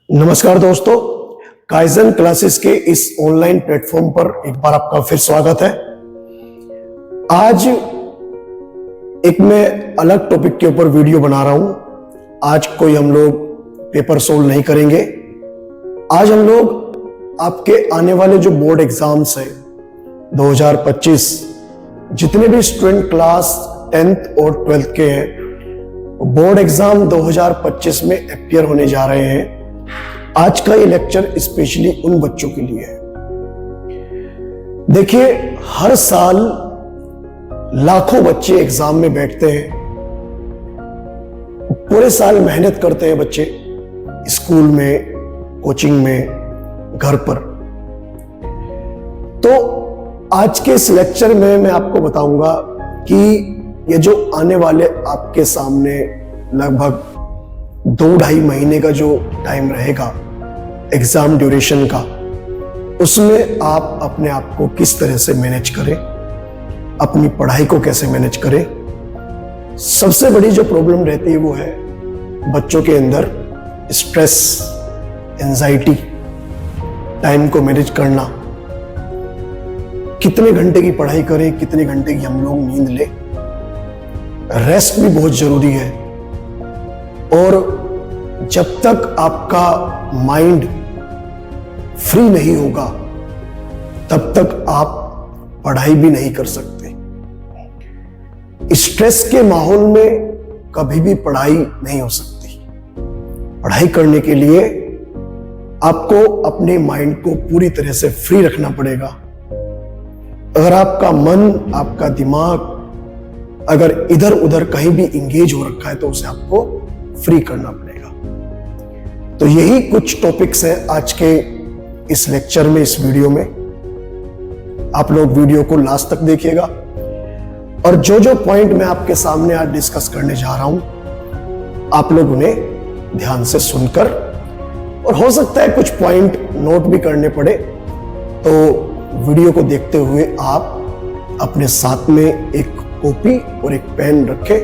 नमस्कार दोस्तों, kaizen classes के इस ऑनलाइन प्लेटफॉर्म पर एक बार आपका फिर स्वागत है। आज एक मैं अलग टॉपिक के ऊपर वीडियो बना रहा हूं। आज कोई हम लोग पेपर सोल्व नहीं करेंगे। आज हम लोग आपके आने वाले जो बोर्ड एग्जाम्स हैं 2025, जितने भी स्टूडेंट क्लास 10th और 12th के हैं, बोर्ड एग्जाम 2025 में अपियर होने जा रहे हैं। आज का ये लेक्चर स्पेशली उन बच्चों के लिए है। देखिए, हर साल लाखों बच्चे एग्जाम में बैठते हैं, पूरे साल मेहनत करते हैं बच्चे, स्कूल में, कोचिंग में, घर पर। तो आज के इस लेक्चर में मैं आपको बताऊंगा कि ये जो आने वाले आपके सामने लगभग 2-2.5 महीने का जो टाइम रहेगा एग्जाम ड्यूरेशन का, उसमें आप अपने आप को किस तरह से मैनेज करें, अपनी पढ़ाई को कैसे मैनेज करें। सबसे बड़ी जो प्रॉब्लम रहती है वो है बच्चों के अंदर स्ट्रेस, एंजाइटी, टाइम को मैनेज करना, कितने घंटे की पढ़ाई करें, कितने घंटे की हम लोग नींद लें। रेस्ट भी बहुत जरूरी है, और जब तक आपका माइंड फ्री नहीं होगा तब तक आप पढ़ाई भी नहीं कर सकते। स्ट्रेस के माहौल में कभी भी पढ़ाई नहीं हो सकती। पढ़ाई करने के लिए आपको अपने माइंड को पूरी तरह से फ्री रखना पड़ेगा। अगर आपका मन, आपका दिमाग अगर इधर उधर कहीं भी इंगेज हो रखा है तो उसे आपको फ्री करना पड़ेगा। तो यही कुछ टॉपिक्स हैं आज के इस लेक्चर में, इस वीडियो में। आप लोग वीडियो को लास्ट तक देखिएगा, और जो जो पॉइंट मैं आपके सामने आज डिस्कस करने जा रहा हूं, आप लोग उन्हें ध्यान से सुनकर, और हो सकता है कुछ पॉइंट नोट भी करने पड़े, तो वीडियो को देखते हुए आप अपने साथ में एक कॉपी और एक पेन रखें।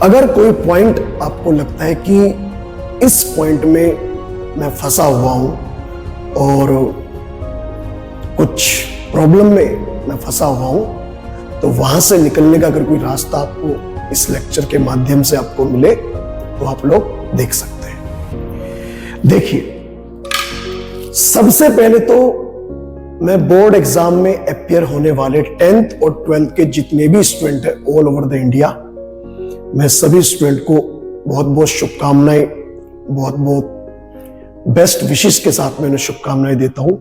अगर कोई पॉइंट आपको लगता है कि इस पॉइंट में मैं फंसा हुआ हूं और कुछ प्रॉब्लम में मैं फंसा हुआ हूं, तो वहां से निकलने का अगर कोई रास्ता आपको इस लेक्चर के माध्यम से आपको मिले तो आप लोग देख सकते हैं। देखिए, सबसे पहले तो मैं बोर्ड एग्जाम में अपियर होने वाले 10th और 12th के जितने भी स्टूडेंट हैं ऑल ओवर द इंडिया, मैं सभी स्टूडेंट को बहुत बहुत शुभकामनाएं, बहुत बहुत बेस्ट विशेस के साथ मैं शुभकामनाएं देता हूं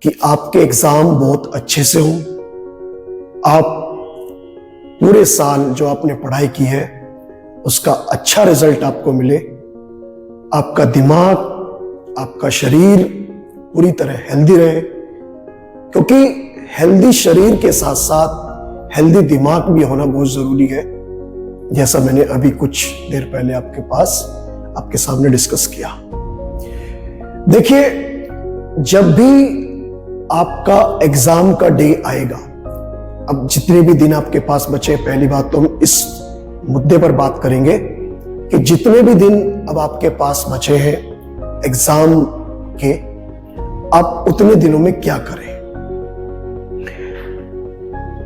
कि आपके एग्जाम बहुत अच्छे से हों। आप पूरे साल जो आपने पढ़ाई की है उसका अच्छा रिजल्ट आपको मिले। आपका दिमाग, आपका शरीर पूरी तरह हेल्दी रहे, क्योंकि हेल्दी शरीर के साथ साथ हेल्दी दिमाग भी होना बहुत जरूरी है, जैसा मैंने अभी कुछ देर पहले आपके सामने डिस्कस किया। देखिए, जब भी आपका एग्जाम का डे आएगा, अब जितने भी दिन आपके पास बचे, पहली बात तो हम इस मुद्दे पर बात करेंगे कि जितने भी दिन अब आपके पास बचे हैं एग्जाम के, आप उतने दिनों में क्या करें।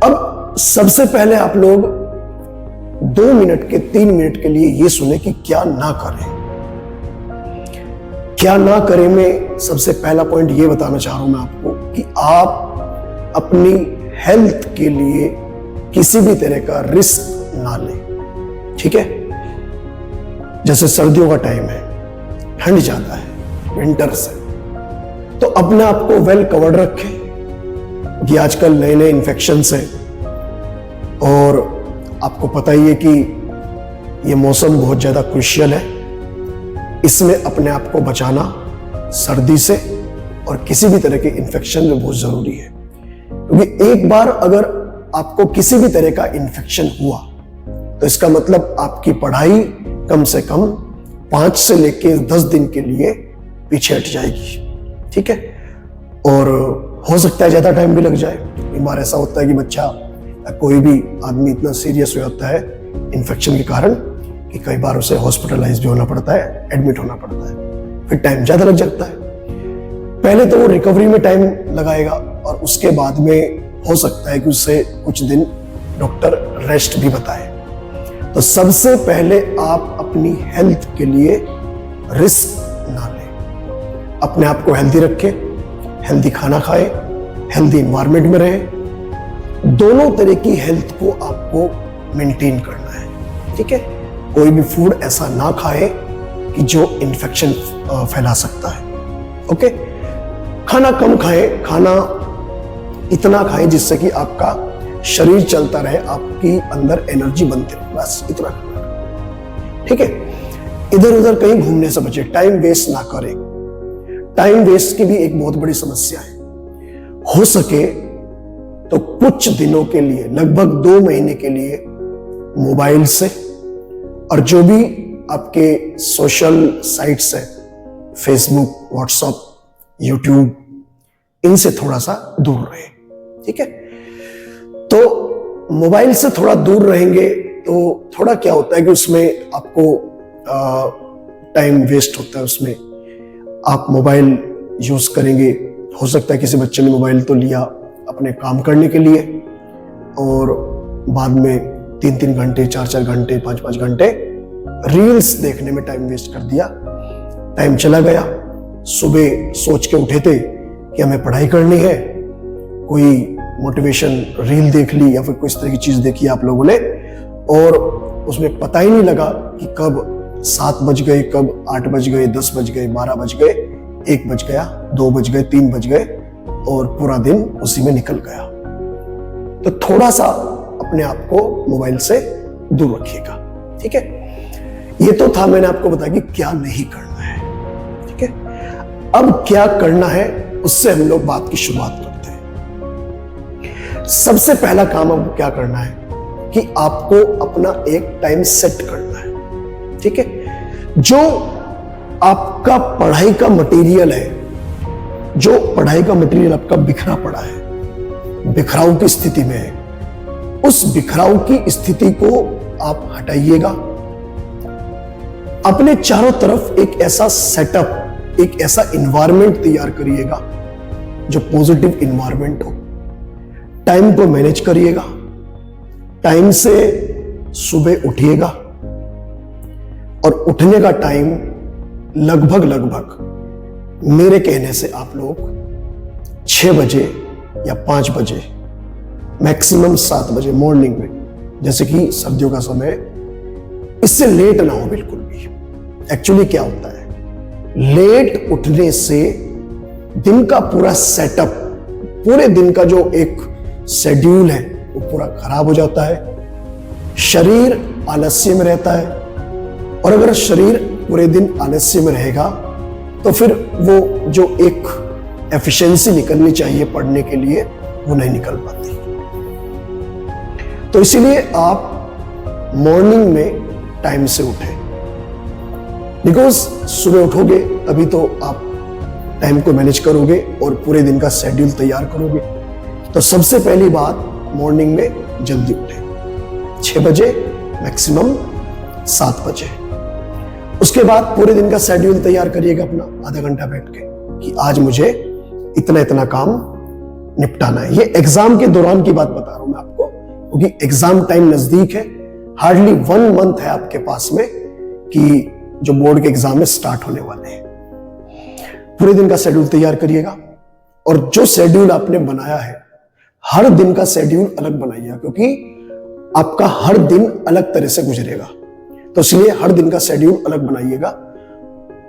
अब सबसे पहले आप लोग 2 मिनट के 3 मिनट के लिए ये सुने कि क्या ना करें। क्या ना करें में सबसे पहला पॉइंट ये बताना चाह रहा हूं मैं आपको कि आप अपनी हेल्थ के लिए किसी भी तरह का रिस्क ना लें। ठीक है, जैसे सर्दियों का टाइम है, ठंड ज्यादा है, विंटर्स है, तो अपने आप को वेल कवर्ड रखें। कि आजकल नए नए इन्फेक्शंस हैं, और आपको पता ही है कि ये मौसम बहुत ज्यादा क्रूशियल है। इसमें अपने आप को बचाना सर्दी से और किसी भी तरह के इन्फेक्शन में बहुत जरूरी है, क्योंकि एक बार अगर आपको किसी भी तरह का इन्फेक्शन हुआ तो इसका मतलब आपकी पढ़ाई कम से कम 5 से लेकर 10 दिन के लिए पीछे हट जाएगी। ठीक है, और हो सकता है ज्यादा टाइम भी लग जाए। कई बार ऐसा होता है कि बच्चा या कोई भी आदमी इतना सीरियस हो जाता है इन्फेक्शन के कारण कि कई बार उसे हॉस्पिटलाइज भी होना पड़ता है, एडमिट होना पड़ता है। फिर टाइम ज्यादा लग जाता है। पहले तो वो रिकवरी में टाइम लगाएगा और उसके बाद में हो सकता है कि उससे कुछ दिन डॉक्टर रेस्ट भी बताए। तो सबसे पहले आप अपनी हेल्थ के लिए रिस्क ना लें, अपने आप को हेल्दी रखें, हेल्दी खाना खाएं, हेल्दी इन्वायरमेंट में रहें। दोनों तरह की हेल्थ को आपको मेंटेन करना है, ठीक है। कोई भी फूड ऐसा ना खाए कि जो इन्फेक्शन फैला सकता है, ओके। खाना कम खाएं, खाना इतना खाएं जिससे कि आपका शरीर चलता रहे, आपकी अंदर एनर्जी बनती रहे, बस इतना खाना, ठीक है। इधर उधर कहीं घूमने से बचे, टाइम वेस्ट ना करें। टाइम वेस्ट की भी एक बहुत बड़ी समस्या है। हो सके तो कुछ दिनों के लिए, लगभग 2 महीने के लिए मोबाइल से और जो भी आपके सोशल साइट्स है, फेसबुक, व्हाट्सएप, यूट्यूब, इनसे थोड़ा सा दूर रहे, ठीक है। तो मोबाइल से थोड़ा दूर रहेंगे तो थोड़ा क्या होता है कि उसमें आपको टाइम वेस्ट होता है। उसमें आप मोबाइल यूज करेंगे, हो सकता है किसी बच्चे ने मोबाइल तो लिया अपने काम करने के लिए और बाद में 3-3 घंटे, 4-4 घंटे, 5-5 घंटे रील्स देखने में टाइम वेस्ट कर दिया। टाइम चला गया। सुबह सोच के उठे थे कि हमें पढ़ाई करनी है, कोई मोटिवेशन रील देख ली या फिर कोई इस तरह की चीज देखी आप लोगों ने, और उसमें पता ही नहीं लगा कि कब 7 बज गए, कब 8 बज गए, 10 बज गए, 12 बज गए, 1 बज गया, 2 बज गए, 3 बज गए और पूरा दिन उसी में निकल गया। तो थोड़ा सा अपने आप को मोबाइल से दूर रखिएगा, ठीक है। ये तो था, मैंने आपको बताया कि क्या नहीं करना है, ठीक है। अब क्या करना है उससे हम लोग बात की शुरुआत करते हैं। सबसे पहला काम अब क्या करना है कि आपको अपना एक टाइम सेट करना है, ठीक है। जो आपका पढ़ाई का मटेरियल है, जो पढ़ाई का मटेरियल आपका बिखरा पड़ा है, बिखराव की स्थिति में है, उस बिखराव की स्थिति को आप हटाइएगा। अपने चारों तरफ एक ऐसा सेटअप, एक ऐसा इन्वायरमेंट तैयार करिएगा जो पॉजिटिव इन्वायरमेंट हो। टाइम को मैनेज करिएगा, टाइम से सुबह उठिएगा और उठने का टाइम लगभग मेरे कहने से आप लोग 6 बजे या 5 बजे, मैक्सिमम 7 बजे मॉर्निंग में, जैसे कि सर्दियों का समय, इससे लेट ना हो बिल्कुल भी। एक्चुअली क्या होता है, लेट उठने से दिन का पूरा सेटअप, पूरे दिन का जो एक शेड्यूल है वो पूरा खराब हो जाता है। शरीर आलस्य में रहता है और अगर शरीर पूरे दिन आलस्य में रहेगा तो फिर वो जो एक एफिशिएंसी निकलनी चाहिए पढ़ने के लिए वो नहीं निकल पाती। तो इसीलिए आप मॉर्निंग में टाइम से उठें, बिकॉज सुबह उठोगे तभी तो आप टाइम को मैनेज करोगे और पूरे दिन का शेड्यूल तैयार करोगे। तो सबसे पहली बात, मॉर्निंग में जल्दी उठें, 6 बजे, मैक्सिमम 7 बजे। उसके बाद पूरे दिन का शेड्यूल तैयार करिएगा अपना, आधा घंटा बैठ के कि आज मुझे इतना इतना काम निपटाना है। ये एग्जाम के दौरान की बात बता रहा हूं मैं आपको, क्योंकि एग्जाम टाइम नजदीक है, हार्डली 1 मंथ है आपके पास में कि जो बोर्ड के एग्जाम में स्टार्ट होने वाले हैं। पूरे दिन का शेड्यूल तैयार करिएगा और जो शेड्यूल आपने बनाया है, हर दिन का शेड्यूल अलग बनाइएगा, क्योंकि आपका हर दिन अलग तरह से गुजरेगा। तो इसलिए हर दिन का शेड्यूल अलग बनाइएगा।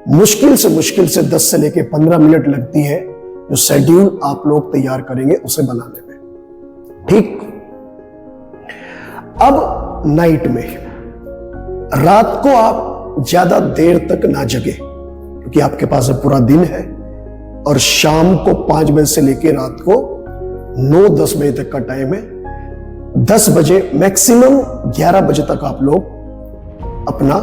मुश्किल से 10 से लेके 15 मिनट लगती है जो शेड्यूल आप लोग तैयार करेंगे उसे बनाने में, ठीक। अब नाइट में, रात को आप ज्यादा देर तक ना जगे, क्योंकि आपके पास पूरा दिन है और शाम को 5 बजे से लेकर रात को 9-10 बजे तक का टाइम है। 10 बजे मैक्सिमम 11 बजे तक आप लोग अपना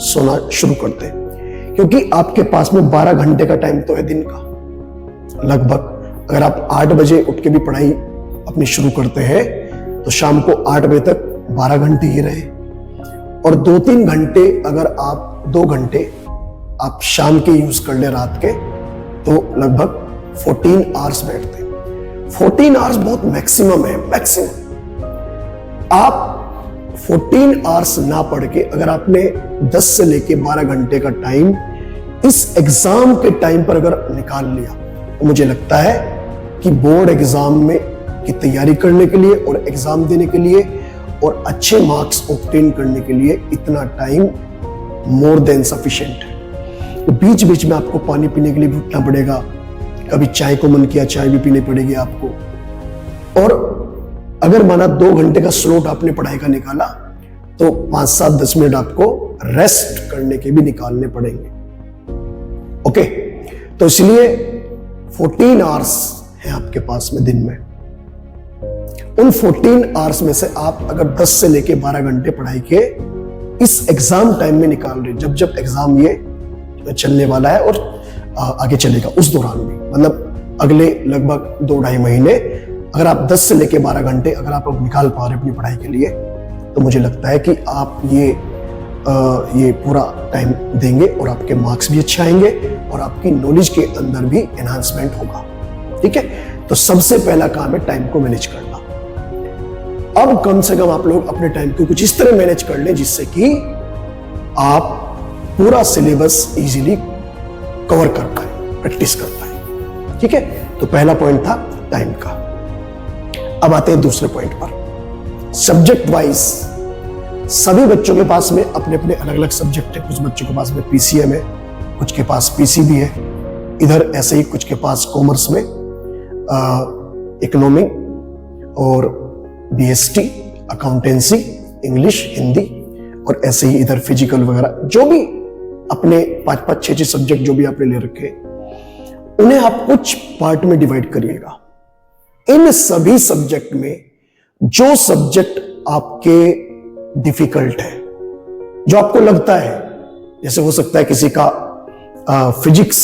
सोना शुरू करते हैं, क्योंकि आपके पास में 12 घंटे का टाइम तो है दिन का लगभग। अगर आप 8 बजे उठ के भी पढ़ाई अपनी शुरू करते हैं तो शाम को 8 बजे तक 12 घंटे ही रहे, और 2-3 घंटे, अगर आप 2 घंटे आप शाम के यूज कर ले रात के, तो लगभग 14 आवर्स बैठते हैं। 14 आवर्स बहुत मैक्सिमम है, मैक्सिमम। आप 14 आवर्स ना पढ़ के अगर आपने 10 से लेके 12 घंटे का टाइम इस एग्जाम के टाइम पर अगर निकाल लिया, तो मुझे लगता है कि बोर्ड एग्जाम में की तैयारी करने के लिए और एग्जाम देने के लिए और अच्छे मार्क्स ऑब्टेन करने के लिए इतना टाइम मोर देन सफिशिएंट है। तो बीच बीच में आपको पानी पीने के लिए भी उठना पड़ेगा, कभी चाय को मन किया चाय भी पीनी पड़ेगी आपको। और अगर माना 2 घंटे का स्लॉट आपने पढ़ाई का निकाला, तो 5, 7, 10 मिनट आपको रेस्ट करने के भी निकालने पड़ेंगे। ओके, तो इसलिए 14 आवर्स है आपके पास में दिन में। उन 14 आवर्स में से आप अगर 10 से लेके 12 घंटे पढ़ाई के इस एग्जाम टाइम में निकाल रहे, जब एग्जाम ये चलने वाला है और आगे चलेगा उस दौरान भी, मतलब अगले लगभग 2-2.5 महीने, अगर आप 10 से लेके 12 घंटे अगर आप निकाल पा रहे अपनी पढ़ाई के लिए, तो मुझे लगता है कि आप ये पूरा टाइम देंगे और आपके मार्क्स भी अच्छे आएंगे और आपकी नॉलेज के अंदर भी एनहांसमेंट होगा। ठीक है, तो सबसे पहला काम है टाइम को मैनेज करना। अब कम से कम आप लोग अपने टाइम को कुछ इस तरह मैनेज कर लें जिससे कि आप पूरा सिलेबस इजीली कवर कर पाए, प्रैक्टिस कर पाए। ठीक है, तो पहला पॉइंट था टाइम का। अब आते हैं दूसरे पॉइंट पर, सब्जेक्ट वाइज। सभी बच्चों के पास में अपने अपने अलग अलग सब्जेक्ट है। कुछ बच्चों के पास में पीसीएम है, कुछ के पास पीसीबी है, इधर ऐसे ही कुछ के पास कॉमर्स में इकोनॉमिक और बीएसटी, अकाउंटेंसी, इंग्लिश, हिंदी, और ऐसे ही इधर फिजिकल वगैरह, जो भी अपने 5-5, 6-6 सब्जेक्ट जो भी आपने ले रखे, उन्हें आप कुछ पार्ट में डिवाइड करिएगा। इन सभी सब्जेक्ट में जो सब्जेक्ट आपके डिफिकल्ट है, जो आपको लगता है, जैसे हो सकता है किसी का फिजिक्स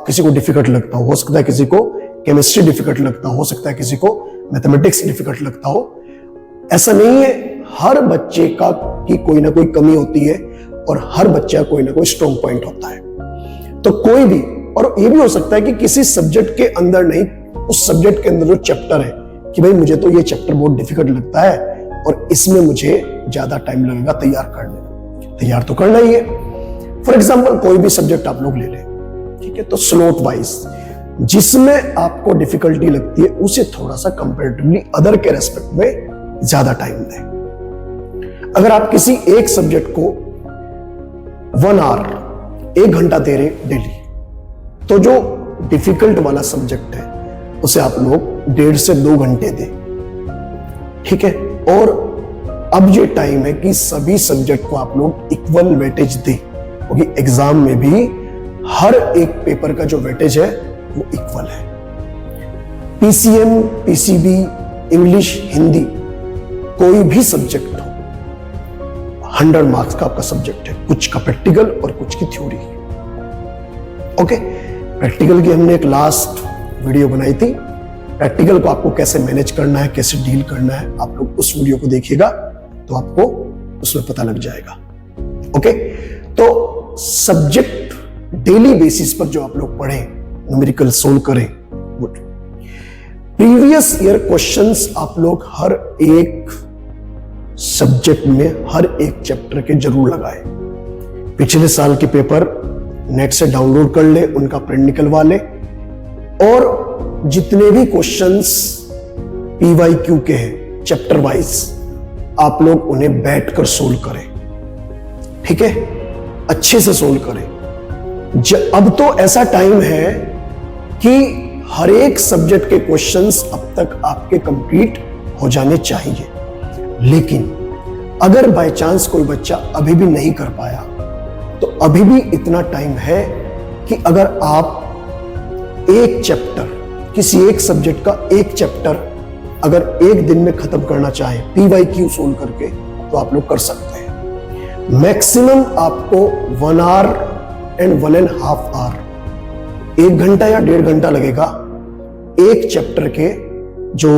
किसी को डिफिकल्ट लगता हो सकता है किसी को केमिस्ट्री डिफिकल्ट लगता हो सकता है किसी को मैथमेटिक्स डिफिकल्ट लगता हो। ऐसा नहीं है, हर बच्चे का की कोई ना कोई कमी होती है और हर बच्चा कोई ना कोई स्ट्रॉन्ग पॉइंट होता है। तो कोई भी, और ये भी हो सकता है कि किसी सब्जेक्ट के अंदर नहीं, उस सब्जेक्ट के अंदर जो चैप्टर है कि भाई मुझे तो ये चैप्टर बहुत डिफिकल्ट लगता है और इसमें मुझे ज्यादा टाइम लगेगा तैयार करने में, तैयार तो करना ही है। फॉर एग्जाम्पल कोई भी सब्जेक्ट आप लोग ले लें, ठीक है, तो स्लॉट वाइज जिसमें आपको डिफिकल्टी लगती है उसे थोड़ा सा कंपैरेटिवली अदर के रेस्पेक्ट में ज्यादा टाइम दें। अगर आप किसी एक सब्जेक्ट को 1 आवर 1 घंटा दे रहे डेली, तो जो डिफिकल्ट वाला सब्जेक्ट है उसे आप लोग 1.5 से 2 घंटे दें। ठीक है, और अब ये टाइम है कि सभी सब्जेक्ट को आप लोग इक्वल वेटेज दें, क्योंकि एग्जाम में भी हर एक पेपर का जो वेटेज है वो इक्वल है। पीसीएम, पीसीबी, इंग्लिश, हिंदी, कोई भी सब्जेक्ट हो, 100 मार्क्स का आपका सब्जेक्ट है, कुछ का प्रैक्टिकल और कुछ की थ्योरी। ओके, प्रैक्टिकल की हमने एक लास्ट वीडियो बनाई थी, प्रैक्टिकल को आपको कैसे मैनेज करना है, कैसे डील करना है, आप लोग उस वीडियो को देखिएगा तो आपको उसमें पता लग जाएगा। ओके, तो सब्जेक्ट डेली बेसिस पर जो आप लोग पढ़ें, न्यूमेरिकल सोल्व करें, गुड। प्रीवियस ईयर क्वेश्चंस आप लोग हर एक सब्जेक्ट में हर एक चैप्टर के जरूर लगाएं। पिछले साल के पेपर नेट से डाउनलोड कर ले, उनका प्रिंट निकलवा ले, और जितने भी क्वेश्चंस PYQ के हैं चैप्टर वाइज, आप लोग उन्हें बैठकर सोल्व करें। ठीक है, अच्छे से सोल्व करें। अब तो ऐसा टाइम है कि हर एक सब्जेक्ट के क्वेश्चंस अब तक आपके कंप्लीट हो जाने चाहिए, लेकिन अगर बाय चांस कोई बच्चा अभी भी नहीं कर पाया, तो अभी भी इतना टाइम है कि अगर आप एक चैप्टर, किसी एक सब्जेक्ट का एक चैप्टर अगर एक दिन में खत्म करना चाहे PYQ सोल्व करके, तो आप लोग कर सकते हैं। मैक्सिमम आपको 1 आवर एंड 1.5 आवर, 1 घंटा या 1.5 घंटा लगेगा एक चैप्टर के जो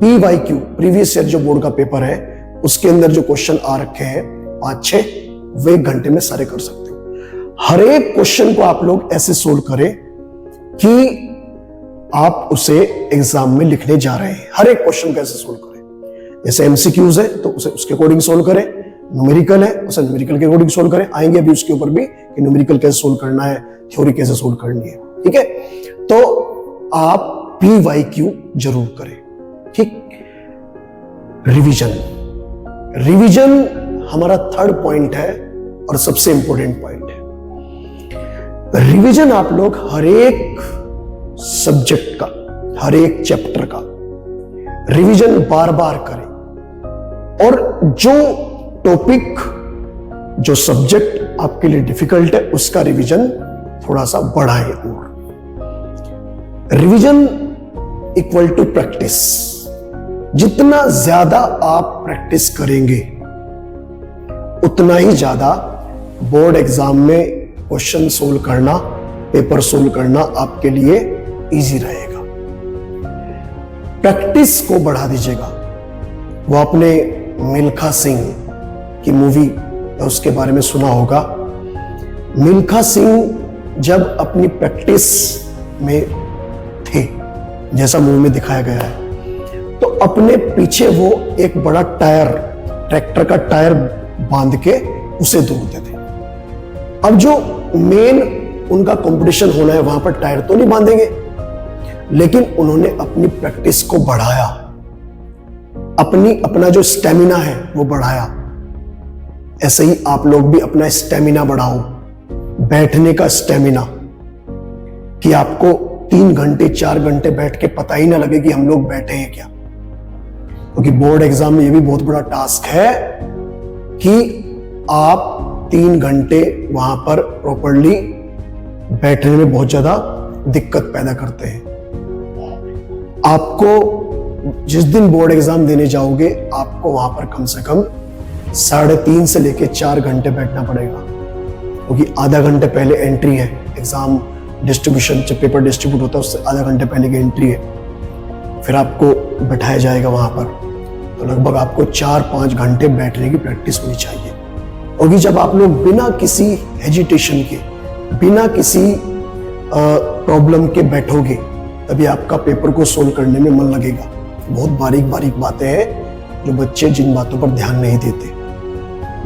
PYQ प्रीवियस ईयर जो बोर्ड का पेपर है उसके अंदर जो क्वेश्चन आ रखे हैं 5-6, वो 1 घंटे में सारे कर सकते हो। हर एक क्वेश्चन को आप लोग ऐसे सोल्व करें कि आप उसे एग्जाम में लिखने जा रहे हैं। हर एक क्वेश्चन को ऐसे सोल्व करें। जैसे एमसीक्यूज है तो उसे उसके अकॉर्डिंग सोल्व करें, न्यूमेरिकल है उसे न्यूमेरिकल के अकॉर्डिंग सोल्व करें। आएंगे अभी उसके ऊपर भी कि न्यूमेरिकल कैसे सोल्व करना है, थ्योरी कैसे सोल्व करनी है। ठीक है, तो आप PYQ जरूर करें। ठीक, रिवीजन हमारा थर्ड पॉइंट है और सबसे इंपॉर्टेंट पॉइंट है। रिवीजन आप लोग हर एक सब्जेक्ट का, हर एक चैप्टर का रिवीजन बार बार करें और जो टॉपिक, जो सब्जेक्ट आपके लिए डिफिकल्ट है उसका रिवीजन थोड़ा सा बढ़ाएं। और रिवीजन इक्वल टू प्रैक्टिस। जितना ज्यादा आप प्रैक्टिस करेंगे उतना ही ज्यादा बोर्ड एग्जाम में क्वेश्चन सोल्व करना, पेपर सोल्व करना आपके लिए इजी रहेगा। प्रैक्टिस को बढ़ा दीजिएगा। वो आपने मिल्खा सिंह की मूवी उसके बारे में सुना होगा। मिल्खा सिंह जब अपनी प्रैक्टिस में थे, जैसा मूवी में दिखाया गया है, तो अपने पीछे वो एक बड़ा टायर, ट्रैक्टर का टायर बांध के उसे दौड़ते थे। अब जो मेन उनका कंपटीशन होना है वहां पर टायर तो नहीं बांधेंगे, लेकिन उन्होंने अपनी प्रैक्टिस को बढ़ाया, अपना जो स्टेमिना है वो बढ़ाया। ऐसे ही आप लोग भी अपना स्टेमिना बढ़ाओ, बैठने का स्टेमिना, कि आपको 3 घंटे 4 घंटे बैठ के पता ही ना लगे कि हम लोग बैठे हैं क्या। क्योंकि बोर्ड एग्जाम में ये भी बहुत बड़ा टास्क है कि आप 3 घंटे वहां पर प्रॉपर्ली बैठने में बहुत ज्यादा दिक्कत पैदा करते हैं। आपको जिस दिन बोर्ड एग्जाम देने जाओगे आपको वहां पर कम से कम 3.5 से लेके 4 घंटे बैठना पड़ेगा, क्योंकि आधा घंटे पहले एंट्री है। एग्जाम डिस्ट्रीब्यूशन, जब पेपर डिस्ट्रीब्यूट होता है उससे आधा घंटे पहले की एंट्री है। फिर आपको बैठाया जाएगा वहां पर, तो लगभग आपको 4-5 घंटे बैठने की प्रैक्टिस होनी चाहिए। और जब आप लोग बिना किसी हेजिटेशन के, बिना किसी प्रॉब्लम के बैठोगे, तभी आपका पेपर को सोल्व करने में मन लगेगा। बहुत बारीक बारीक बातें हैं जो बच्चे जिन बातों पर ध्यान नहीं देते,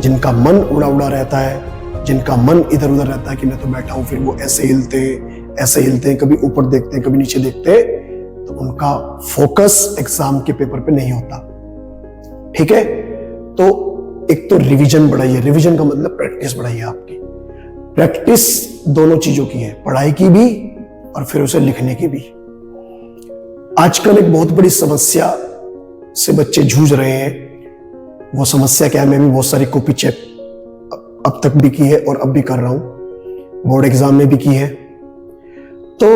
जिनका मन उड़ा उड़ा रहता है, जिनका मन इधर उधर रहता है कि मैं तो बैठा हूं, फिर वो ऐसे हिलते हैं, कभी ऊपर देखते हैं, कभी नीचे देखते हैं, तो उनका फोकस एग्जाम के पेपर पे नहीं होता। ठीक है, तो एक तो रिवीजन बढ़ाइए। रिवीजन का मतलब प्रैक्टिस बढ़ाइए। आपकी प्रैक्टिस दोनों चीजों की है, पढ़ाई की भी और फिर उसे लिखने की भी। आजकल एक बहुत बड़ी समस्या से बच्चे जूझ रहे हैं। वो समस्या क्या है, मैं भी बहुत सारी कॉपी चेक अब तक भी की है और अब भी कर रहा हूं, बोर्ड एग्जाम में भी की है। तो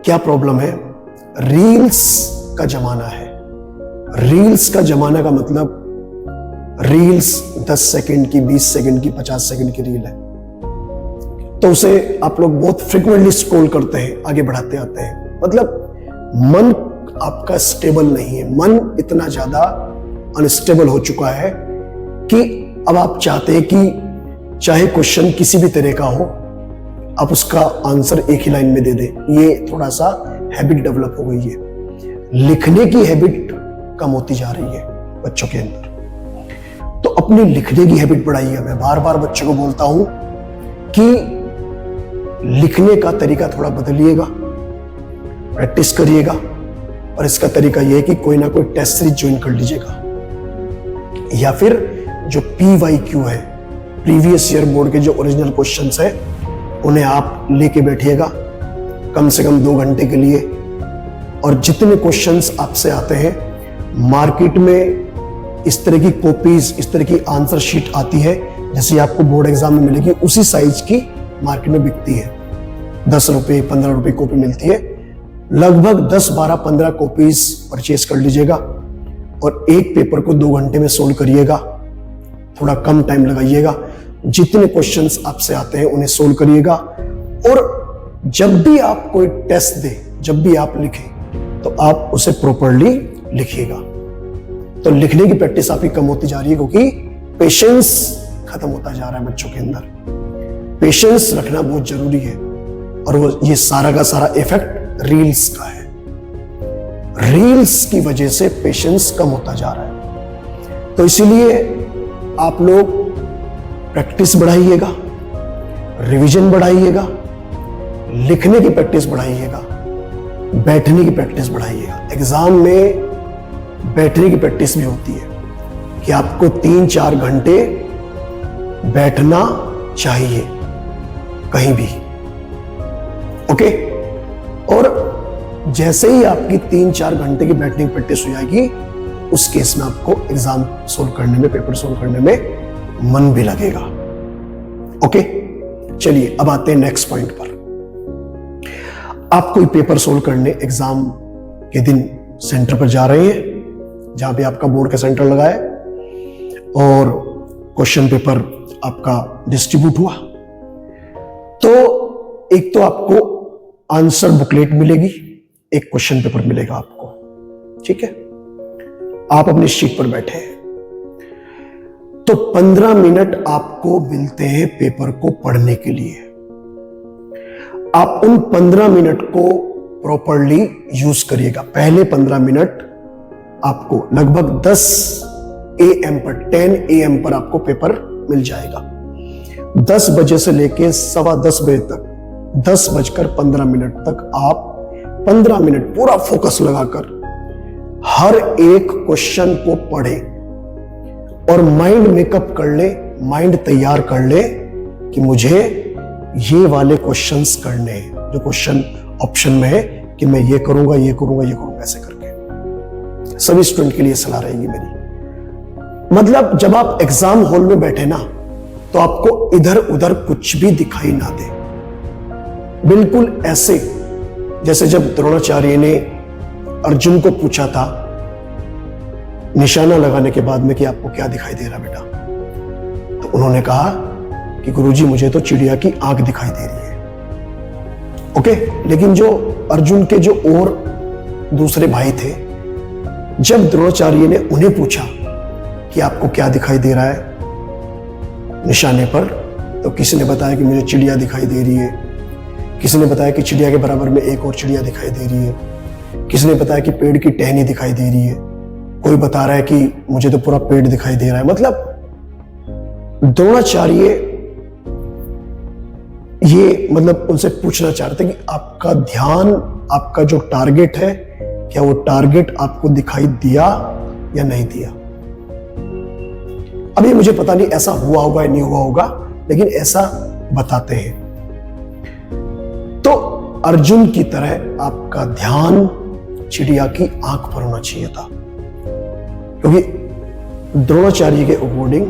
क्या प्रॉब्लम है, रील्स का जमाना है। रील्स का जमाना का मतलब रील्स 10 सेकंड की, 20 सेकंड की, 50 सेकंड की रील है, तो उसे आप लोग बहुत फ्रिक्वेंटली स्क्रॉल करते हैं, आगे बढ़ाते आते हैं। मतलब मन आपका स्टेबल नहीं है, मन इतना ज्यादा अनस्टेबल हो चुका है कि अब आप चाहते हैं कि चाहे क्वेश्चन किसी भी तरह का हो, आप उसका आंसर एक ही लाइन में दे दें। ये थोड़ा सा हैबिट डेवलप हो गई है। लिखने की हैबिट कम होती जा रही है बच्चों के अंदर, तो अपनी लिखने की हैबिट बढ़ाइए। मैं बार बार बच्चों को बोलता हूं कि लिखने का तरीका थोड़ा बदलिएगा, प्रैक्टिस करिएगा। और इसका तरीका यह है कि कोई ना कोई टेस्ट सीरीज ज्वाइन कर लीजिएगा, या फिर जो PYQ है, प्रीवियस ईयर बोर्ड के जो ओरिजिनल क्वेश्चंस है, उन्हें आप लेके बैठिएगा कम से कम 2 घंटे के लिए। और जितने क्वेश्चंस आपसे आते हैं, मार्केट में इस तरह की कॉपीज, इस तरह की आंसर शीट आती है जैसे आपको बोर्ड एग्जाम में मिलेगी, उसी साइज की मार्केट में बिकती है। 10 रुपए 15 रुपए कॉपी मिलती है। लगभग 10, 12, 15 कॉपीज परचेज कर लीजिएगा और एक पेपर को 2 घंटे में सोल्व करिएगा। थोड़ा कम टाइम लगाइएगा। जितने क्वेश्चंस आपसे आते हैं उन्हें सोल्व करिएगा। और जब भी आप कोई टेस्ट दें, जब भी आप लिखें, तो आप उसे प्रॉपर्ली लिखिएगा। तो लिखने की प्रैक्टिस आपकी कम होती जा रही है, क्योंकि पेशेंस खत्म होता जा रहा है बच्चों के अंदर। पेशेंस रखना बहुत जरूरी है। और वो ये सारा का सारा इफेक्ट रील्स का है। रील्स की वजह से पेशेंस कम होता जा रहा है। तो इसीलिए आप लोग प्रैक्टिस बढ़ाइएगा, रिवीजन बढ़ाइएगा, लिखने की प्रैक्टिस बढ़ाइएगा, बैठने की प्रैक्टिस बढ़ाइएगा। एग्जाम में बैठने की प्रैक्टिस भी होती है कि आपको 3-4 घंटे बैठना चाहिए कहीं भी। ओके? और जैसे ही आपकी 3-4 घंटे की बैठने की प्रैक्टिस हो जाएगी, उस केस में आपको एग्जाम सोल्व करने में, पेपर सोल्व करने में मन भी लगेगा। ओके? चलिए अब आते हैं नेक्स्ट पॉइंट पर। आप कोई पेपर सोल्व करने एग्जाम के दिन सेंटर पर जा रहे हैं, जहां पे आपका बोर्ड का सेंटर लगा है, और क्वेश्चन पेपर आपका डिस्ट्रीब्यूट हुआ। तो एक तो आपको आंसर बुकलेट मिलेगी, एक क्वेश्चन पेपर मिलेगा आपको। ठीक है? आप अपनी शीट पर बैठे हैं, तो 15 मिनट आपको मिलते हैं पेपर को पढ़ने के लिए। आप उन 15 मिनट को प्रॉपरली यूज करिएगा। पहले 15 मिनट आपको लगभग 10 AM पर, 10 AM पर आपको पेपर मिल जाएगा। 10 बजे से लेके 10:15 बजे तक, 10:15 तक आप 15 मिनट पूरा फोकस लगाकर हर एक क्वेश्चन को पढ़ें और माइंड मेकअप कर ले, माइंड तैयार कर ले कि मुझे ये वाले क्वेश्चंस करने हैं, जो क्वेश्चन ऑप्शन में है कि मैं ये करूंगा, ये करूंगा, ये करूंगा, ऐसे करके। सभी स्टूडेंट के लिए सलाह रहेगी मेरी। मतलब जब आप एग्जाम हॉल में बैठे ना, तो आपको इधर उधर कुछ भी दिखाई ना दे। बिल्कुल ऐसे जैसे जब द्रोणाचार्य ने अर्जुन को पूछा था निशाना लगाने के बाद में कि आपको क्या दिखाई दे रहा बेटा, तो उन्होंने कहा कि गुरुजी मुझे तो चिड़िया की आंख दिखाई दे रही है। ओके? लेकिन जो अर्जुन के जो और दूसरे भाई थे, जब द्रोणाचार्य ने उन्हें पूछा कि आपको क्या दिखाई दे रहा है निशाने पर, तो किसी ने बताया कि मुझे चिड़िया दिखाई दे रही है, किसी ने बताया कि चिड़िया के बराबर में एक और चिड़िया दिखाई दे रही है, किसी ने बताया कि पेड़ की टहनी दिखाई दे रही है, कोई बता रहा है कि मुझे तो पूरा पेड़ दिखाई दे रहा है। मतलब द्रोणाचार्य ये मतलब उनसे पूछना चाहते कि आपका ध्यान, आपका जो टारगेट है, क्या वो टारगेट आपको दिखाई दिया या नहीं दिया। अभी मुझे पता नहीं ऐसा हुआ होगा या नहीं हुआ होगा, लेकिन ऐसा बताते हैं। तो अर्जुन की तरह आपका ध्यान चिड़िया की आंख पर होना चाहिए था, क्योंकि द्रोणाचार्य के अकॉर्डिंग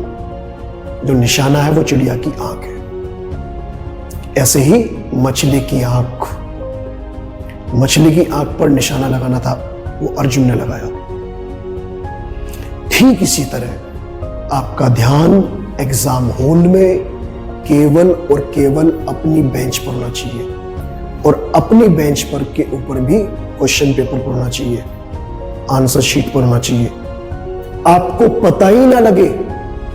जो निशाना है वो चिड़िया की आंख है। ऐसे ही मछली की आंख, मछली की आंख पर निशाना लगाना था, वो अर्जुन ने लगाया। ठीक इसी तरह आपका ध्यान एग्जाम हॉल में केवल और केवल अपनी बेंच पर होना चाहिए, और अपनी बेंच पर के ऊपर भी क्वेश्चन पेपर पर होना चाहिए, आंसर शीट पर होना चाहिए। आपको पता ही ना लगे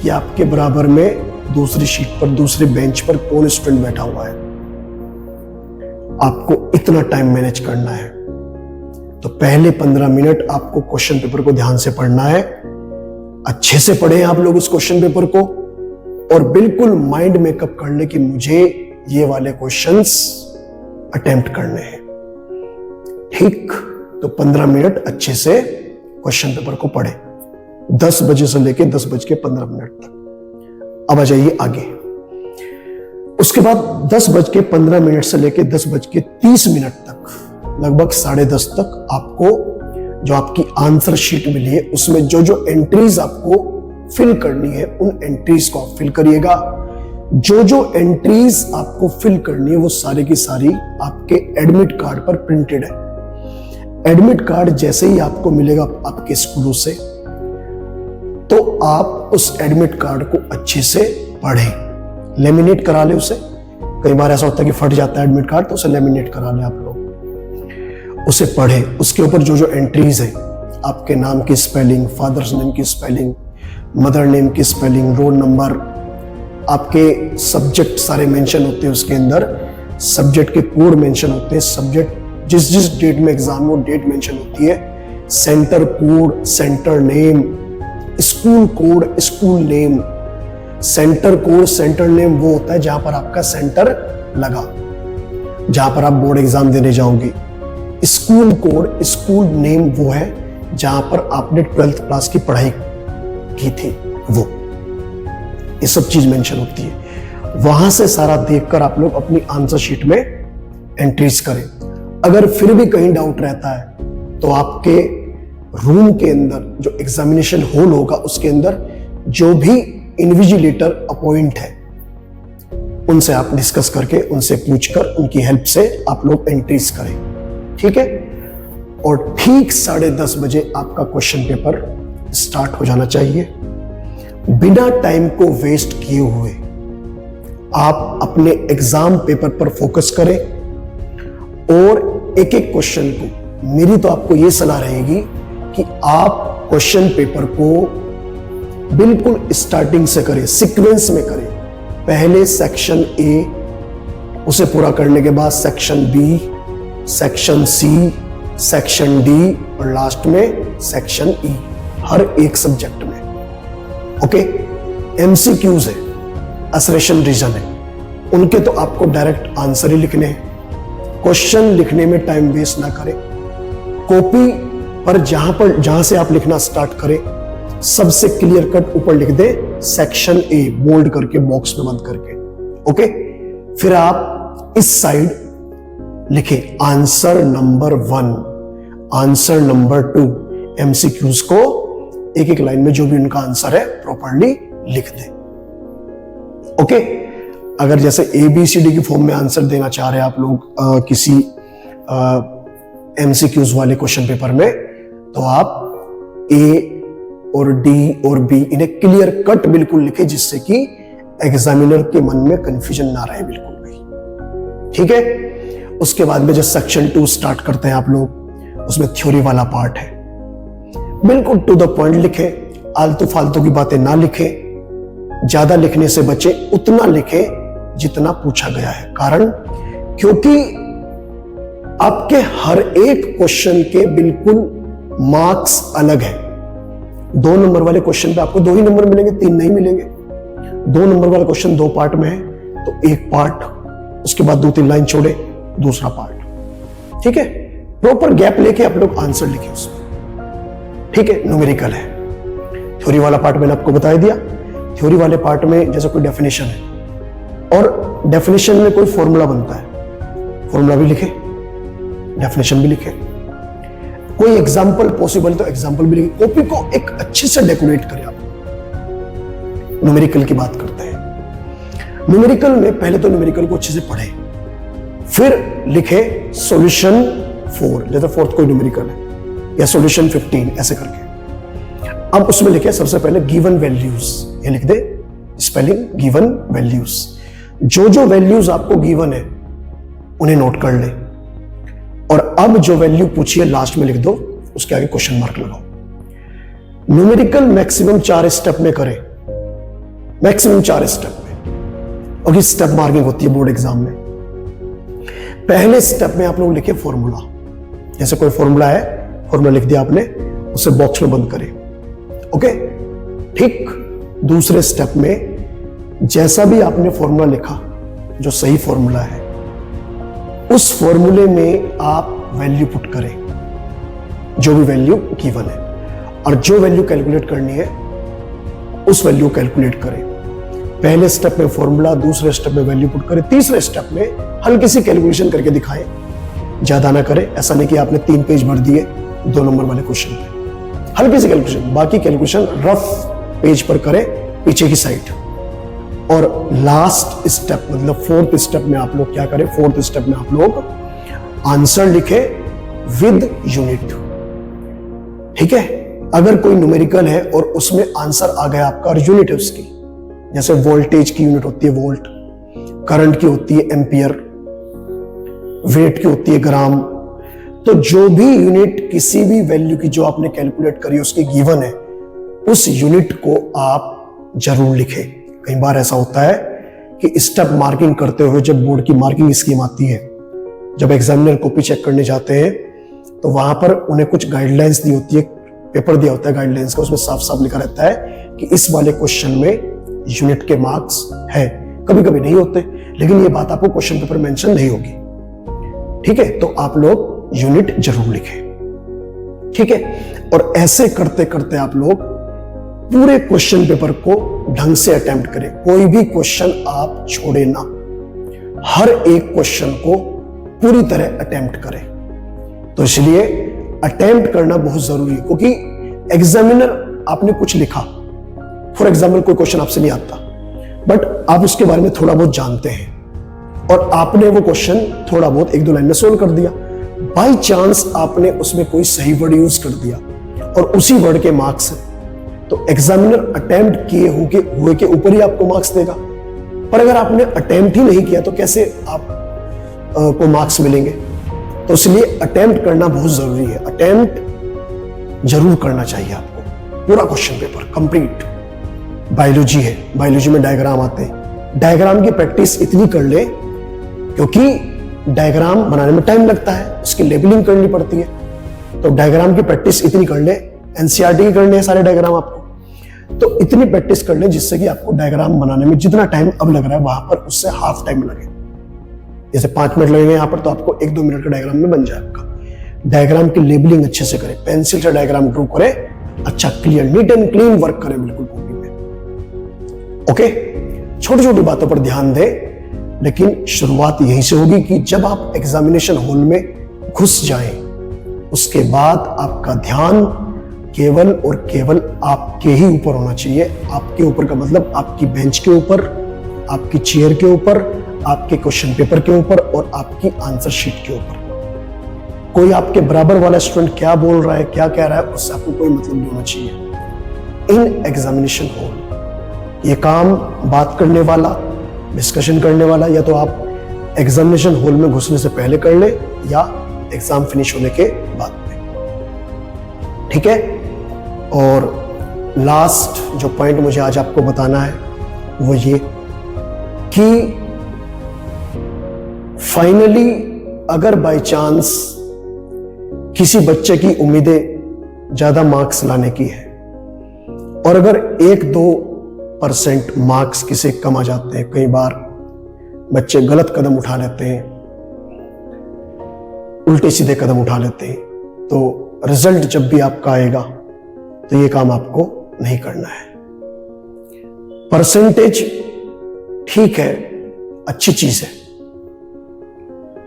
कि आपके बराबर में दूसरी शीट पर, दूसरे बेंच पर कौन स्टूडेंट बैठा हुआ है। आपको इतना टाइम मैनेज करना है। तो पहले 15 मिनट आपको क्वेश्चन पेपर को ध्यान से पढ़ना है। अच्छे से पढ़ें आप लोग उस क्वेश्चन पेपर को, और बिल्कुल माइंड मेकअप कर ले कि मुझे ये वाले क्वेश्चंस अटेम्प्ट करने हैं। ठीक? तो 15 मिनट अच्छे से क्वेश्चन पेपर को पढ़े, 10 बजे से लेकर 10:15 तक। अब आ जाइए आगे। उसके बाद 10:15 से लेकर 10:30 तक, लगभग 10:30 तक आपको जो आपकी आंसर शीट मिली है उसमें जो जो एंट्रीज आपको फिल करनी है, उन एंट्रीज को आप फिल करिएगा। जो जो एंट्रीज आपको फिल करनी है वो सारी की सारी आपके एडमिट कार्ड पर प्रिंटेड है। एडमिट कार्ड जैसे ही आपको मिलेगा आपके स्कूलों से, तो आप उस एडमिट कार्ड को अच्छे से पढ़ें, लेमिनेट करा ले उसे। कई बार ऐसा होता है कि फट जाता है एडमिट कार्ड, तो उसे लेमिनेट करा ले आप लोग, उसे पढ़ें। उसके ऊपर जो जो एंट्रीज है, आपके नाम की स्पेलिंग, फादर्स नेम की स्पेलिंग, मदर नेम की स्पेलिंग, रोल नंबर, आपके सब्जेक्ट सारे मेंशन होते हैं, उसके अंदर सब्जेक्ट के कोड मेंशन होते हैं, सब्जेक्ट जिस जिस डेट में एग्जाम वो डेट मेंशन होती है, centre code, centre name, school code, school name. Centre code, centre name वो होता है जहां पर आपका सेंटर लगा, जहां पर आप बोर्ड एग्जाम देने जाओगे। स्कूल कोड, स्कूल नेम वो है जहां पर आपने 12th क्लास की पढ़ाई की थी, वो ये सब चीज मेंशन होती है। वहां से सारा देखकर आप लोग अपनी आंसर शीट में एंट्रीज करें। अगर फिर भी कहीं डाउट रहता है तो आपके रूम के अंदर जो एग्जामिनेशन हॉल होगा उसके अंदर जो भी इन्विजिलेटर अपॉइंट है उनसे आप डिस्कस करके, उनसे पूछकर, उनकी हेल्प से आप लोग एंट्रीज करें, ठीक है। और ठीक 10:30 बजे आपका क्वेश्चन पेपर स्टार्ट हो जाना चाहिए। बिना टाइम को वेस्ट किए हुए आप अपने एग्जाम पेपर पर फोकस करें और एक एक क्वेश्चन को, मेरी तो आपको यह सलाह रहेगी कि आप क्वेश्चन पेपर को बिल्कुल स्टार्टिंग से करें, सीक्वेंस में करें। पहले सेक्शन ए, उसे पूरा करने के बाद section B, section C, section D और लास्ट में सेक्शन ई, हर एक सब्जेक्ट में। ओके, एमसीक्यूज है, असर्शन रीजन है, उनके तो आपको डायरेक्ट आंसर ही लिखने हैं। क्वेश्चन लिखने में टाइम वेस्ट ना करें। कॉपी पर जहां से आप लिखना स्टार्ट करें, सबसे क्लियर कट ऊपर लिख दे सेक्शन ए, बोल्ड करके, बॉक्स में बंद करके। ओके, फिर आप इस साइड लिखे answer number 1, answer number 2। MCQs को एक एक लाइन में जो भी उनका आंसर है प्रॉपर्ली लिख दें। ओके, अगर जैसे ABCD की फॉर्म में आंसर देना चाह रहे हैं आप लोग किसी एमसीक्यूज वाले क्वेश्चन पेपर में, तो आप A और D और B इन्हें क्लियर कट बिल्कुल लिखे, जिससे कि एग्जामिनर के मन में कंफ्यूजन ना रहे बिल्कुल भी, ठीक है। उसके बाद में जो सेक्शन 2 स्टार्ट करते हैं आप लोग, उसमें थ्योरी वाला पार्ट है। बिल्कुल टू द पॉइंट लिखे, आलतू फालतू की बातें ना लिखे, ज्यादा लिखने से बचे, उतना लिखे जितना पूछा गया है। कारण क्योंकि आपके हर एक क्वेश्चन के बिल्कुल मार्क्स अलग है। 2 नंबर वाले क्वेश्चन पे आपको 2 ही नंबर मिलेंगे, 3 नहीं मिलेंगे। 2 नंबर वाला क्वेश्चन 2 पार्ट में है, तो एक पार्ट, उसके बाद 2-3 लाइन छोड़े, दूसरा पार्ट, ठीक है। प्रॉपर गैप लेके आप लोग आंसर लिखे उसमें, ठीक है। न्यूमेरिकल है। थ्योरी वाला पार्ट मैंने आपको बता दिया। थ्योरी वाले पार्ट में जैसे कोई डेफिनेशन है और डेफिनेशन में कोई फॉर्मूला बनता है, फॉर्मूला भी लिखे, डेफिनेशन भी लिखे। कोई एग्जाम्पल पॉसिबल तो एग्जाम्पल भी लिखे। कॉपी को एक अच्छे से डेकोरेट करें आप। न्यूमेरिकल की बात करते हैं। न्यूमेरिकल में पहले तो न्यूमेरिकल को अच्छे से पढ़े, फिर लिखे सॉल्यूशन 4, जैसे 4th कोई न्यूमेरिकल है, या सॉल्यूशन 15, ऐसे करके। अब उसमें लिखे सबसे पहले गिवन वैल्यूज, ये लिख दे स्पेलिंग गिवन वैल्यूज। जो जो वैल्यूज आपको गिवन है उन्हें नोट कर ले, और अब जो वैल्यू पूछी है लास्ट में लिख दो, उसके आगे क्वेश्चन मार्क लगाओ। न्यूमेरिकल मैक्सिमम 4 स्टेप में करें, मैक्सिमम 4 स्टेप में, और इस स्टेप मार्किंग होती है बोर्ड एग्जाम में। पहले स्टेप में आप लोग लिखे फॉर्मूला, जैसे कोई फॉर्मूला है, फॉर्मूला लिख दिया आपने, उसे बॉक्स में बंद करें, ओके। ठीक दूसरे स्टेप में जैसा भी आपने फॉर्मूला लिखा, जो सही फॉर्मूला है, उस फॉर्मूले में आप वैल्यू पुट करें, जो भी वैल्यू गिवन है, और जो वैल्यू कैलकुलेट करनी है उस वैल्यू कैलकुलेट करें। पहले स्टेप में फॉर्मूला, दूसरे स्टेप में वैल्यू पुट करें, तीसरे स्टेप में हल्की सी कैलकुलेशन करके दिखाएं, ज्यादा ना करें। ऐसा नहीं कि आपने 3 पेज भर दिए 2 नंबर वाले क्वेश्चन पे, हल्की सी कैलकुलेशन, बाकी कैलकुलेशन रफ पेज पर करें पीछे की साइड। और लास्ट स्टेप मतलब 4th स्टेप में आप लोग क्या करें, 4th स्टेप में आप लोग आंसर लिखे विद यूनिट, ठीक है। अगर कोई न्यूमेरिकल है और उसमें आंसर आ गया आपका और यूनिट है उसकी, जैसे वोल्टेज की यूनिट होती है वोल्ट, करंट की होती है एम्पियर, वेट की होती है ग्राम, तो जो भी यूनिट किसी भी वैल्यू की जो आपने कैलकुलेट करी उसकी गिवन है, उस यूनिट को आप जरूर लिखें। कई बार ऐसा होता है कि स्टेप मार्किंग करते हुए जब बोर्ड की मार्किंग स्कीम आती है, जब एग्जामिनर कॉपी चेक करने जाते हैं तो वहां पर उन्हें कुछ गाइडलाइंस दी होती है, पेपर दिया होता है गाइडलाइंस का, उसमें साफ साफ लिखा रहता है कि इस वाले क्वेश्चन में यूनिट के मार्क्स है। कभी कभी नहीं होते, लेकिन ये बात आपको क्वेश्चन पेपर मेंशन नहीं होगी। ठीक है, तो आप लोग यूनिट जरूर लिखें। ठीक है, और ऐसे करते करते आप लोग पूरे क्वेश्चन पेपर को ढंग से अटेम्प्ट करें। कोई भी क्वेश्चन आप छोड़े ना, हर एक क्वेश्चन को पूरी तरह अटेम्प्ट करें। तो इसलिए अटेम्प्ट करना बहुत जरूरी है, क्योंकि एग्जामिनर आपने कुछ लिखा, फॉर एग्जाम्पल कोई क्वेश्चन आपसे नहीं आता, बट आप उसके बारे में थोड़ा बहुत जानते हैं और आपने वो क्वेश्चन थोड़ा बहुत एक दो लाइन में सोल्व कर दिया। बाय चांस आपने उसमें कोई सही वर्ड यूज कर दिया और उसी वर्ड के मार्क्स है, तो एग्जामिनर अटेम्प्ट किए हुए के ऊपर ही आपको मार्क्स देगा। पर अगर आपने अटेम्प्ट ही नहीं किया तो कैसे आप को मार्क्स मिलेंगे? तो इसलिए अटेम्प्ट करना बहुत जरूरी है। अटेम्प्ट जरूर करना चाहिए आपको, पूरा क्वेश्चन पेपर कंप्लीट। बायोलॉजी है, बायोलॉजी में डायग्राम आते हैं, डायग्राम की प्रैक्टिस इतनी कर ले, क्योंकि डायग्राम बनाने में टाइम लगता है, उसकी लेबलिंग करनी पड़ती है, तो डायग्राम की प्रैक्टिस इतनी कर ले। एनसीईआरटी की करने हैं सारे डायग्राम आपको, तो इतनी प्रैक्टिस कर ले जिससे कि आपको डायग्राम बनाने में जितना टाइम अब लग रहा है वहां पर उससे हाफ टाइम लगे। जैसे 5 मिनट लगेंगे यहाँ पर, तो आपको 1-2 मिनट का डायग्राम में बन जाए आपका। डायग्राम की लेबलिंग अच्छे से करें, पेंसिल से डायग्राम ड्रॉ करें, अच्छा clear neat and clean work करें बिल्कुल कॉपी में। ओके, छोटी छोटी बातों पर ध्यान दें, लेकिन शुरुआत यहीं से होगी कि जब आप एग्जामिनेशन हॉल में घुस जाएं, उसके बाद आपका ध्यान केवल और केवल आपके ही ऊपर होना चाहिए। आपके ऊपर का मतलब आपकी बेंच के ऊपर, आपकी चेयर के ऊपर, आपके क्वेश्चन पेपर के ऊपर और आपकी आंसर शीट के ऊपर। कोई आपके बराबर वाला स्टूडेंट क्या बोल रहा है, क्या कह रहा है, उससे आपको कोई मतलब नहीं होना चाहिए। इन एग्जामिनेशन हॉल ये काम बात करने वाला, डिस्कशन करने वाला, या तो आप एग्जामिनेशन हॉल में घुसने से पहले कर ले या एग्जाम फिनिश होने के बाद में। ठीक है, और लास्ट जो पॉइंट मुझे आज आपको बताना है वो ये कि फाइनली अगर बाय चांस किसी बच्चे की उम्मीदें ज्यादा मार्क्स लाने की है और अगर 1-2% मार्क्स किसे कम आ जाते हैं, कई बार बच्चे गलत कदम उठा लेते हैं, उल्टे सीधे कदम उठा लेते हैं, तो रिजल्ट जब भी आपका आएगा तो ये काम आपको नहीं करना है। परसेंटेज ठीक है, अच्छी चीज है,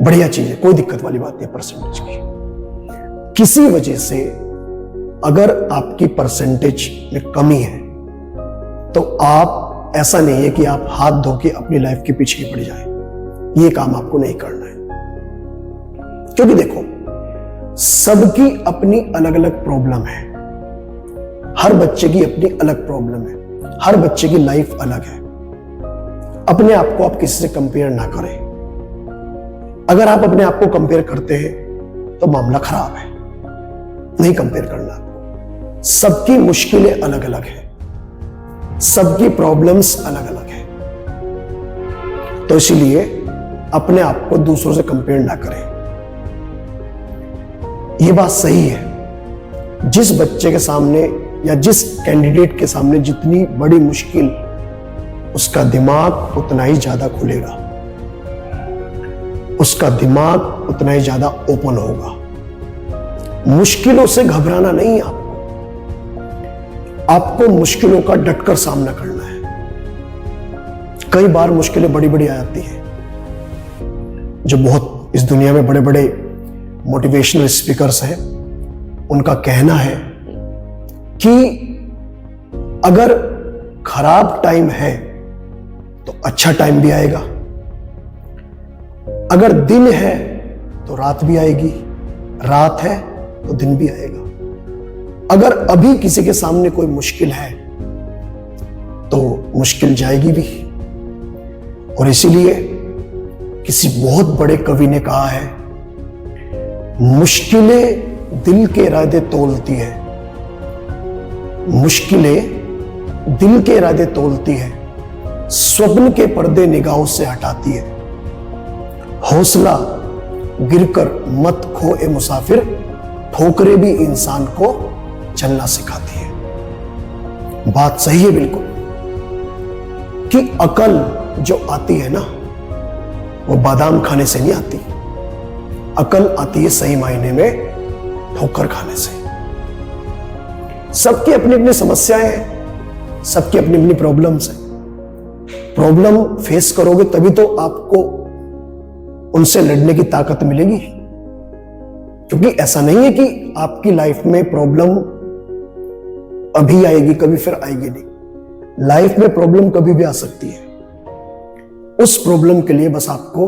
बढ़िया चीज है, कोई दिक्कत वाली बात नहीं परसेंटेज की। किसी वजह से अगर आपकी परसेंटेज में कमी है तो आप, ऐसा नहीं है कि आप हाथ धो के अपनी लाइफ के पीछे ही पड़ जाए, ये काम आपको नहीं करना है। क्योंकि देखो, सबकी अपनी अलग अलग प्रॉब्लम है, हर बच्चे की अपनी अलग प्रॉब्लम है, हर बच्चे की लाइफ अलग है। अपने आप को आप किसी से कंपेयर ना करें। अगर आप अपने आप को कंपेयर करते हैं तो मामला खराब है, नहीं कंपेयर करना आपको। सबकी मुश्किलें अलग अलग हैं, सबकी प्रॉब्लम्स अलग अलग हैं, तो इसीलिए अपने आप को दूसरों से कंपेयर ना करें। यह बात सही है, जिस बच्चे के सामने या जिस कैंडिडेट के सामने जितनी बड़ी मुश्किल, उसका दिमाग उतना ही ज्यादा खुलेगा, उसका दिमाग उतना ही ज्यादा ओपन होगा। मुश्किलों से घबराना नहीं, आपको मुश्किलों का डटकर सामना करना है। कई बार मुश्किलें बड़ी बड़ी आ जाती हैं, जो बहुत इस दुनिया में बड़े बड़े मोटिवेशनल स्पीकर्स हैं, उनका कहना है कि अगर खराब टाइम है तो अच्छा टाइम भी आएगा, अगर दिन है तो रात भी आएगी, रात है तो दिन भी आएगा। अगर अभी किसी के सामने कोई मुश्किल है तो मुश्किल जाएगी भी। और इसीलिए किसी बहुत बड़े कवि ने कहा है, मुश्किलें दिल के इरादे तोलती है, मुश्किलें दिल के इरादे तोलती है, स्वप्न के पर्दे निगाहों से हटाती है। हौसला गिरकर मत खो ए मुसाफिर, ठोकरें भी इंसान को चलना सिखाती है। बात सही है बिल्कुल कि अकल जो आती है ना, वो बादाम खाने से नहीं आती। अकल आती है सही मायने में ठोकर खाने से। सबकी अपनी अपनी समस्याएं हैं, सबकी अपनी अपनी प्रॉब्लम्स हैं। प्रॉब्लम फेस करोगे तभी तो आपको उनसे लड़ने की ताकत मिलेगी। क्योंकि ऐसा नहीं है कि आपकी लाइफ में प्रॉब्लम अभी आएगी, कभी फिर आएगी नहीं। लाइफ में प्रॉब्लम कभी भी आ सकती है। उस प्रॉब्लम के लिए बस आपको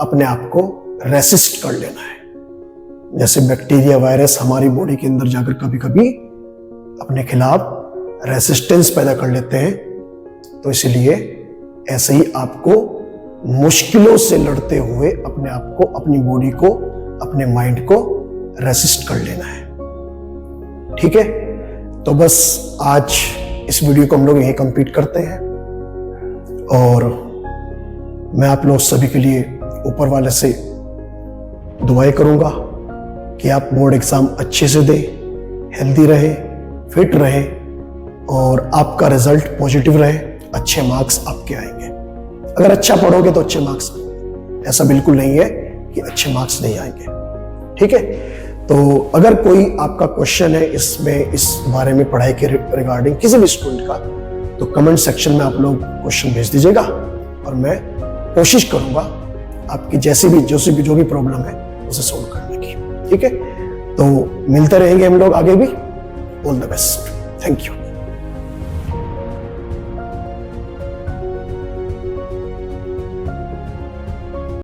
अपने आप को रेसिस्ट कर लेना है। जैसे बैक्टीरिया, वायरस हमारी बॉडी के अंदर जाकर कभी कभी अपने खिलाफ रेसिस्टेंस पैदा कर लेते हैं, तो इसलिए ऐसे ही आपको मुश्किलों से लड़ते हुए अपने आप को, अपनी बॉडी को, अपने माइंड को रेसिस्ट कर लेना है। ठीक है, तो बस आज इस वीडियो को हम लोग यहीं कंप्लीट करते हैं और मैं आप लोग सभी के लिए ऊपर वाले से दुआएं करूंगा कि आप बोर्ड एग्जाम अच्छे से दें, हेल्दी रहे, फिट रहे और आपका रिजल्ट पॉजिटिव रहे, अच्छे मार्क्स आपके आएंगे। अगर अच्छा पढ़ोगे तो अच्छे मार्क्स आएंगे, ऐसा बिल्कुल नहीं है कि अच्छे मार्क्स नहीं आएंगे। ठीक है, तो अगर कोई आपका क्वेश्चन है इसमें, इस बारे में पढ़ाई के रिगार्डिंग किसी भी स्टूडेंट का, तो कमेंट सेक्शन में आप लोग क्वेश्चन भेज दीजिएगा और मैं कोशिश करूंगा आपकी जो भी प्रॉब्लम है उसे सोल्व करने की। ठीक है, तो मिलते रहेंगे हम लोग आगे भी। All the best, thank you.